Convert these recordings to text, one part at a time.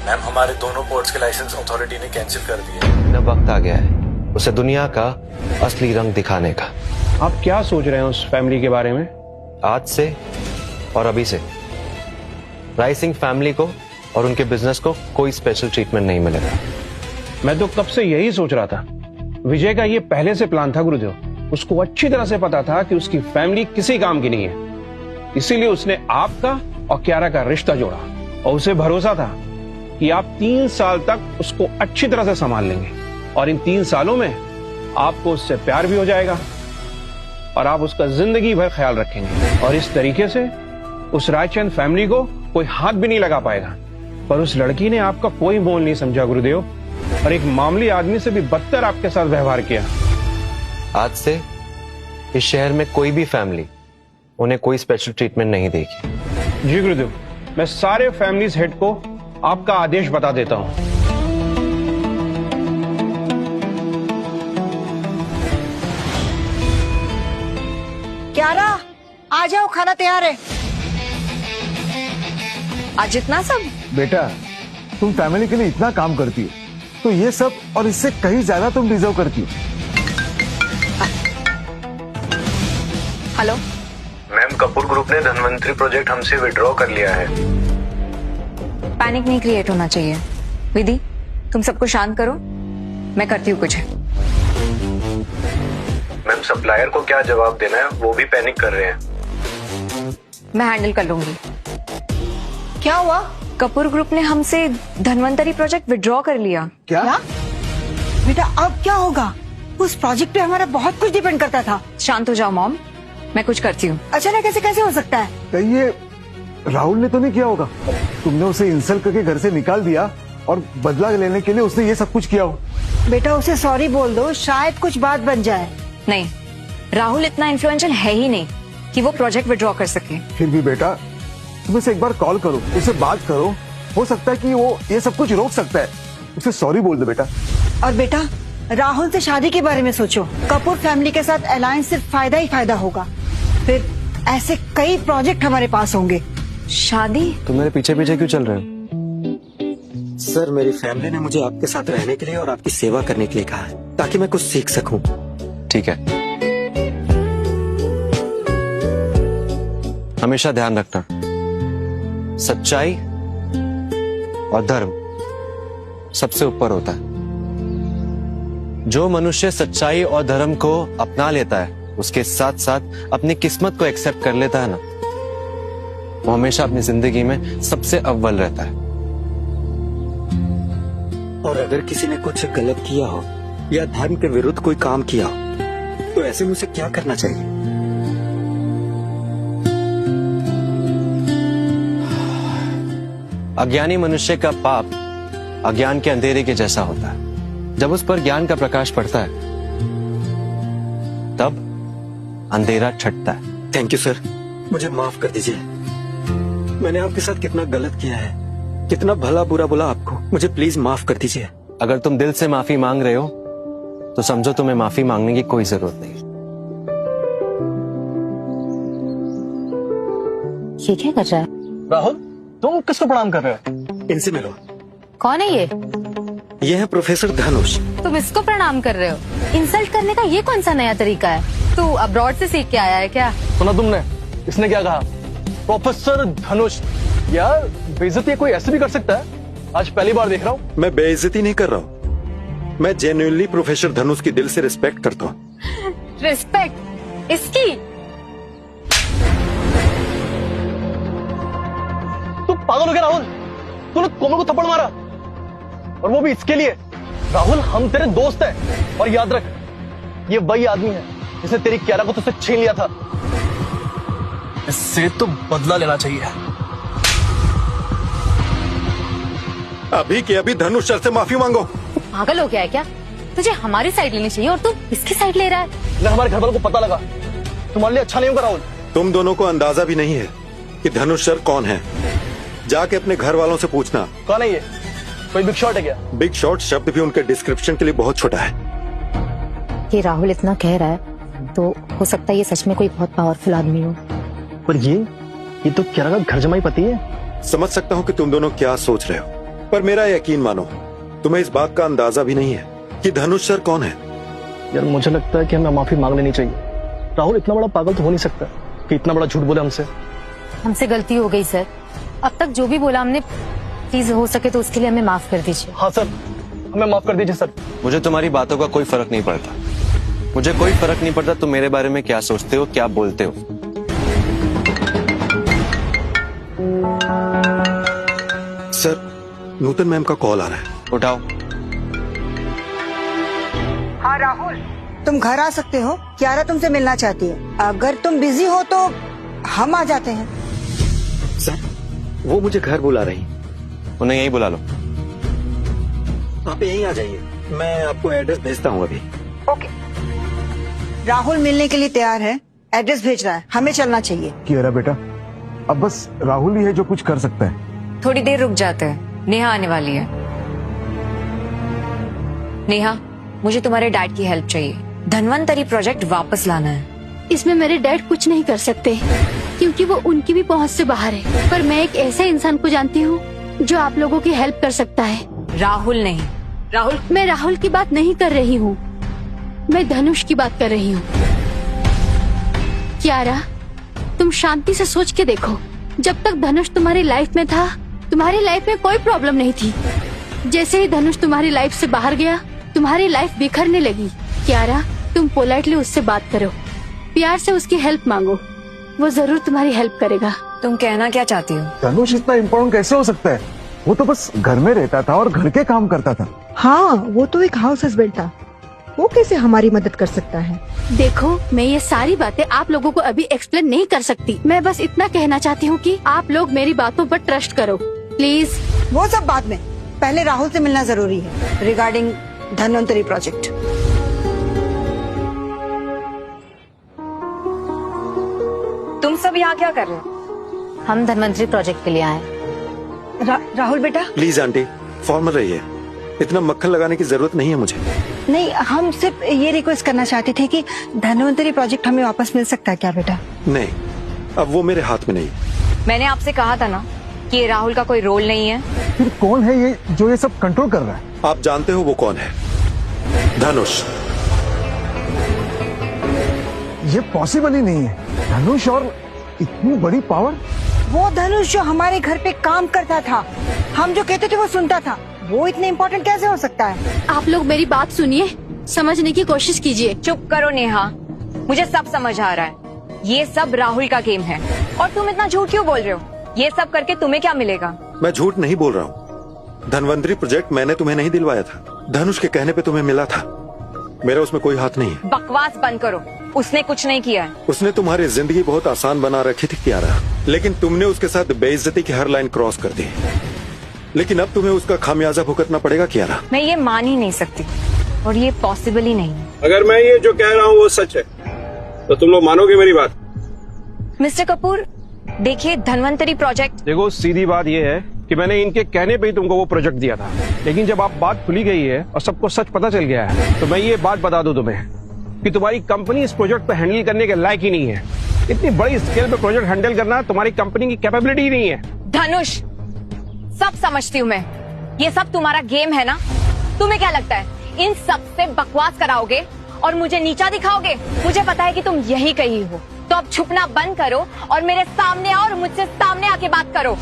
Ma'am हमारे दोनों ports के लाइसेंस अथॉरिटी ने कैंसिल कर दिए। अब वक्त आ गया है उसे दुनिया का असली रंग दिखाने का। आप क्या सोच रहे हैं उस फैमिली के बारे में? आज से और अभी से राइसिंग फैमिली को और उनके बिजनेस को कोई स्पेशल ट्रीटमेंट नहीं मिलेगा। मैं तो कब से यही सोच रहा था। विजय का ये पहले से प्लान था गुरुदेव। उसको अच्छी तरह से पता था कि उसकी फैमिली किसी काम की नहीं है, इसीलिए उसने आपका और क्यारा का रिश्ता जोड़ा और उसे भरोसा था कि आप 3 साल तक उसको अच्छी तरह से संभाल लेंगे और इन 3 सालों में आपको उससे प्यार भी हो जाएगा और आप उसका जिंदगी भर ख्याल रखेंगे और इस तरीके से उस रायचंद फैमिली को कोई हाथ भी नहीं लगा पाएगा। पर उस लड़की ने आपका कोई मोल नहीं समझा गुरुदेव और एक मामूली आदमी से भी बदतर आपके साथ व्यवहार किया। आज से इस शहर में कोई भी फैमिली उन्हें कोई स्पेशल ट्रीटमेंट नहीं देगी। जी गुरुदेव, मैं सारे फैमिलीज हेड को आपका आदेश बता देता हूं। क्यारा, आ जाओ, खाना तैयार है। आज इतना सब? बेटा, तुम फैमिली के लिए इतना काम करती हो तो ये सब और इससे कहीं ज्यादा तुम डिजर्व करती हो। हेलो मैम, कपूर ग्रुप ने धनवंतरी प्रोजेक्ट हमसे विड्रॉ कर लिया है। पैनिक नहीं क्रिएट होना चाहिए। विधि, तुम सबको शांत करो, मैं करती हूँ कुछ। मैम, सप्लायर को क्या जवाब देना है वो भी पैनिक कर रहे हैं। मैं हैंडल कर लूंगी। क्या हुआ? कपूर ग्रुप ने हमसे धनवंतरी प्रोजेक्ट विड्रॉ कर लिया। क्या? बेटा अब क्या होगा? उस प्रोजेक्ट पे हमारा बहुत कुछ डिपेंड करता था। शांत हो जाओ मॉम, मैं कुछ करती हूँ। अचानक कैसे कैसे हो सकता है? कहीं ये राहुल ने तो नहीं किया होगा? तुमने उसे इंसल्ट करके घर से निकाल दिया और बदला लेने के लिए उसने ये सब कुछ किया हो। बेटा उसे सॉरी बोल दो, शायद कुछ बात बन जाए। नहीं, राहुल इतना इन्फ्लुएंशियल है ही नहीं कि वो प्रोजेक्ट विड्रॉ कर सके। फिर भी बेटा, तुम उसे एक बार कॉल करो, उससे बात करो, हो सकता है कि वो ये सब कुछ रोक सकता है। उसे सॉरी बोल दो बेटा। और बेटा राहुल से शादी के बारे में सोचो। कपूर फैमिली के साथ अलायंस सिर्फ फायदा ही फायदा होगा, फिर ऐसे कई प्रोजेक्ट हमारे पास होंगे। शादी? तुम मेरे पीछे पीछे क्यों चल रहे हो? सर, मेरी फैमिली ने मुझे आपके साथ रहने के लिए और आपकी सेवा करने के लिए कहा है ताकि मैं कुछ सीख सकूं। ठीक है, हमेशा ध्यान रखना, सच्चाई और धर्म सबसे ऊपर होता है। जो मनुष्य सच्चाई और धर्म को अपना लेता है, उसके साथ साथ अपनी किस्मत को एक्सेप्ट कर लेता है ना, वो हमेशा अपनी जिंदगी में सबसे अव्वल रहता है। और अगर किसी ने कुछ गलत किया हो या धर्म के विरुद्ध कोई काम किया हो तो ऐसे में उसे क्या करना चाहिए? अज्ञानी मनुष्य का पाप अज्ञान के अंधेरे के जैसा होता है। जब उस पर ज्ञान का प्रकाश पड़ता है तब अंधेरा छटता है। थैंक यू सर, मुझे माफ कर दीजिए। मैंने आपके साथ कितना गलत किया है, कितना भला बुरा बोला आपको, मुझे प्लीज माफ कर दीजिए। अगर तुम दिल से माफी मांग रहे हो तो समझो तुम्हें माफी मांगने की कोई जरूरत नहीं। ये क्या कर रहा है? राहुल, तुम किसको प्रणाम कर रहे हो? इनसे मिलो। कौन है ये? ये है प्रोफेसर धनुष। तुम इसको प्रणाम कर रहे हो? इंसल्ट करने का ये कौन सा नया तरीका है? तू अब्रॉड से सीख के आया है क्या? सुना तुमने इसने क्या कहा? प्रोफेसर धनुष। यार बेइज्जती कोई ऐसे भी कर सकता है? आज पहली बार देख रहा हूँ। मैं बेइज्जती नहीं कर रहा हूँ, मैं जेन्युइनली प्रोफेसर धनुष की दिल से रिस्पेक्ट करता हूँ। रिस्पेक्ट इसकी? तू पागल हो गया राहुल? तूने कोमल को थप्पड़ मारा और वो भी इसके लिए? राहुल, हम तेरे दोस्त हैं और याद रख, ये वही आदमी है जिसने तेरी क्यारा को तुझसे छीन लिया था। इससे तो बदला लेना चाहिए। अभी के अभी धनुष सर से माफी मांगो। पागल हो गया है क्या? तुझे हमारी साइड लेनी चाहिए और तू इसकी साइड ले रहा है। अगर हमारे घर वालों को पता लगा तुम्हारे लिए अच्छा नहीं होगा राहुल। तुम दोनों को अंदाजा भी नहीं है कि धनुष सर कौन है। जाके अपने घर वालों से पूछना। कौन है ये? कोई बिग शॉट है क्या? बिग शॉट शब्द भी उनके डिस्क्रिप्शन के लिए बहुत छोटा है। ये राहुल इतना कह रहा है तो हो सकता है ये सच में कोई बहुत पावरफुल आदमी हो। पर ये तो क्यारा का घर जमाई पति है। समझ सकता हूँ कि तुम दोनों क्या सोच रहे हो, पर मेरा यकीन मानो, तुम्हें इस बात का अंदाजा भी नहीं है कि धनुष सर कौन है। यार मुझे लगता है कि हमें माफी मांग लेनी चाहिए। राहुल इतना बड़ा पागल तो हो नहीं सकता कि इतना बड़ा झूठ बोले हमसे। हमसे गलती हो गई सर, अब तक जो भी बोला हमने, प्लीज हो सके तो उसके लिए हमें माफ कर दीजिए। हाँ सर, हमें माफ कर दीजिए सर। मुझे तुम्हारी बातों का कोई फर्क नहीं पड़ता। मुझे कोई फर्क नहीं पड़ता तुम मेरे बारे में क्या सोचते हो, क्या बोलते हो। सर, नूतन मैम का कॉल आ रहा है। उठाओ। हाँ राहुल, तुम घर आ सकते हो, कियारा तुमसे मिलना चाहती है। अगर तुम बिजी हो तो हम आ जाते हैं। सर, वो मुझे घर बुला रही। उन्हें यही बुला लो। आप यहीं आ जाइए, मैं आपको एड्रेस भेजता हूँ अभी। ओके। राहुल मिलने के लिए तैयार है, एड्रेस भेज रहा है, हमें चलना चाहिए। कियारा बेटा, अब बस राहुल ही है जो कुछ कर सकता है। थोड़ी देर रुक जाते हैं, नेहा आने वाली है। नेहा, मुझे तुम्हारे डैड की हेल्प चाहिए। धनवंतरी प्रोजेक्ट वापस लाना है। इसमें मेरे डैड कुछ नहीं कर सकते क्योंकि वो उनकी भी पहुंच से बाहर है, पर मैं एक ऐसे इंसान को जानती हूँ जो आप लोगों की हेल्प कर सकता है। राहुल नहीं। राहुल, मैं राहुल की बात नहीं कर रही हूँ, मैं धनुष की बात कर रही हूँ। कियारा, तुम शांति से सोच के देखो, जब तक धनुष तुम्हारी लाइफ में था, तुम्हारी लाइफ में कोई प्रॉब्लम नहीं थी। जैसे ही धनुष तुम्हारी लाइफ से बाहर गया, तुम्हारी लाइफ बिखरने लगी। कियारा, तुम पोलाइटली उससे बात करो, प्यार से उसकी हेल्प मांगो, वो जरूर तुम्हारी हेल्प करेगा। तुम कहना क्या चाहती हो? धनुष इतना इम्पोर्टेंट कैसे हो सकता है? वो तो बस घर में रहता था और घर के काम करता था। हाँ, वो तो एक हाउस हस्बैंड था, वो कैसे हमारी मदद कर सकता है? देखो, मैं ये सारी बातें आप लोगों को अभी एक्सप्लेन नहीं कर सकती। मैं बस इतना कहना चाहती हूँ कि आप लोग मेरी बातों पर ट्रस्ट करो, प्लीज। वो सब बाद में, पहले राहुल से मिलना जरूरी है रिगार्डिंग धन्वंतरी प्रोजेक्ट। तुम सब यहाँ क्या कर रहे हो? हम धनवंतरी प्रोजेक्ट के लिए आए। राहुल बेटा, प्लीज आंटी, फॉर्मल रहिए, इतना मक्खन लगाने की जरूरत नहीं है मुझे। नहीं, हम सिर्फ ये रिक्वेस्ट करना चाहते थे कि धन्वंतरी प्रोजेक्ट हमें वापस मिल सकता है क्या बेटा? नहीं, अब वो मेरे हाथ में नहीं। मैंने आपसे कहा था ना कि ये राहुल का कोई रोल नहीं है। फिर कौन है ये जो ये सब कंट्रोल कर रहा है? आप जानते हो वो कौन है? धनुष। ये पॉसिबल ही नहीं है। धनुष और इतनी बड़ी पावर। वो धनुष जो हमारे घर पे काम करता था, हम जो कहते थे वो सुनता था, वो इतने इम्पोर्टेंट कैसे हो सकता है? आप लोग मेरी बात सुनिए, समझने की कोशिश कीजिए। चुप करो नेहा, मुझे सब समझ आ रहा है। ये सब राहुल का गेम है और तुम इतना झूठ क्यों बोल रहे हो? ये सब करके तुम्हें क्या मिलेगा? मैं झूठ नहीं बोल रहा हूँ। धनवंतरी प्रोजेक्ट मैंने तुम्हें नहीं दिलवाया था, धनुष के कहने पे तुम्हें मिला था। मेरा उसमें कोई हाथ नहीं है। बकवास बंद करो, उसने कुछ नहीं किया है। उसने तुम्हारी जिंदगी बहुत आसान बना रखी थी कियारा, लेकिन तुमने उसके साथ बेइज्जती की हर लाइन क्रॉस कर दी। लेकिन अब तुम्हें उसका खामियाजा भुगतना पड़ेगा कियारा। मैं ये मान ही नहीं सकती और ये पॉसिबल ही नहीं है। अगर मैं ये जो कह रहा हूँ वो सच है तो तुम लोग मानोगे मेरी बात? मिस्टर कपूर, देखिए धनवंतरी प्रोजेक्ट। देखो, सीधी बात ये है कि मैंने इनके कहने पे ही तुमको वो प्रोजेक्ट दिया था, लेकिन जब आप बात खुली गई है और सबको सच पता चल गया है, तो मैं ये बात बता दूं तुम्हें कि तुम्हारी कंपनी इस प्रोजेक्ट पे हैंडल करने के लायक ही नहीं है। इतनी बड़ी स्केल पे प्रोजेक्ट हैंडल करना तुम्हारी कंपनी की कैपेबिलिटी ही नहीं है। धनुष, सब समझती हूँ मैं, ये सब तुम्हारा गेम है ना? तुम्हें क्या लगता है इन सब से बकवास कराओगे और मुझे नीचा दिखाओगे? मुझे पता है कि तुम यही कही हो, तो अब छुपना बंद करो और मेरे सामने आओ और मुझसे सामने आके बात करो।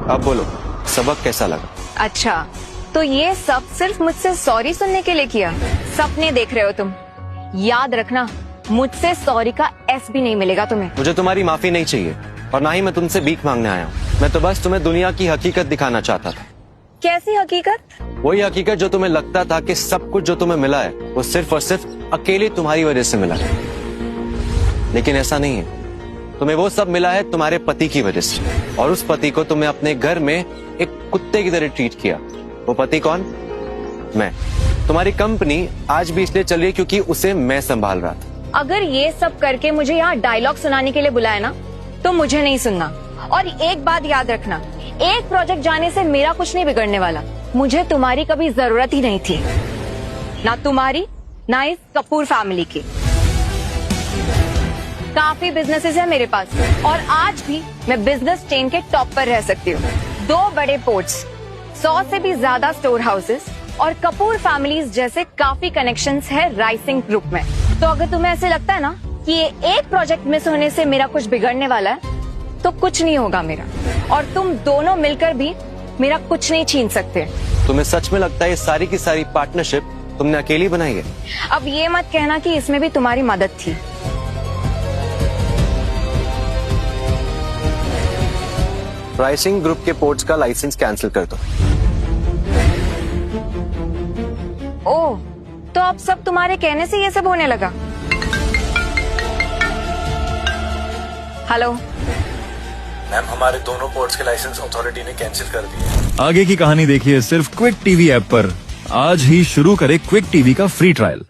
अब बोलो, सबक कैसा लगा? अच्छा, तो ये सब सिर्फ मुझसे सॉरी सुनने के लिए किया? सपने देख रहे हो तुम? याद रखना, मुझसे सॉरी का एस भी नहीं मिलेगा तुम्हें। मुझे तुम्हारी माफी नहीं चाहिए और ना ही मैं तुमसे भीख मांगने आया हूँ। मैं तो बस तुम्हें दुनिया की हकीकत दिखाना चाहता था। कैसी हकीकत? वही हकीकत जो तुम्हें लगता था कि सब कुछ जो तुम्हें मिला है वो सिर्फ और सिर्फ अकेले तुम्हारी वजह से मिला है, लेकिन ऐसा नहीं है। तुम्हें वो सब मिला है तुम्हारे पति की वजह से, और उस पति को तुमने अपने घर में एक कुत्ते की तरह ट्रीट किया। वो पति कौन? मैं। तुम्हारी कंपनी आज भी इसलिए चल रही है क्योंकि उसे मैं संभाल रहा था। अगर ये सब करके मुझे यहाँ डायलॉग सुनाने के लिए बुलाया ना, तो मुझे नहीं सुनना। और एक बात याद रखना, एक प्रोजेक्ट जाने से मेरा कुछ नहीं बिगड़ने वाला। मुझे तुम्हारी कभी जरूरत ही नहीं थी, ना तुम्हारी ना इस कपूर फैमिली की। काफी बिजनेसेस है मेरे पास और आज भी मैं बिजनेस चेन के टॉप पर रह सकती हूँ। 2 बड़े पोर्ट्स, 100 से भी ज्यादा स्टोर हाउसेस और कपूर फैमिलीज जैसे काफी कनेक्शंस है राइसिंग ग्रुप में। तो अगर तुम्हें ऐसे लगता है ना कि ये एक प्रोजेक्ट मिस होने से मेरा कुछ बिगड़ने वाला है, तो कुछ नहीं होगा मेरा, और तुम दोनों मिलकर भी मेरा कुछ नहीं छीन सकते। तुम्हें सच में लगता है ये सारी की सारी पार्टनरशिप तुमने अकेली बनाई है? अब ये मत कहना कि इसमें भी तुम्हारी मदद थी। राइसिंग ग्रुप के पोर्ट्स का लाइसेंस कैंसिल कर दो। ओह, तो अब सब तुम्हारे कहने से ये सब होने लगा। हेलो मैम, हमारे दोनों पोर्ट्स के लाइसेंस अथॉरिटी ने कैंसिल कर दिए। आगे की कहानी देखिए सिर्फ क्विक टीवी ऐप पर। आज ही शुरू करें क्विक टीवी का फ्री ट्रायल।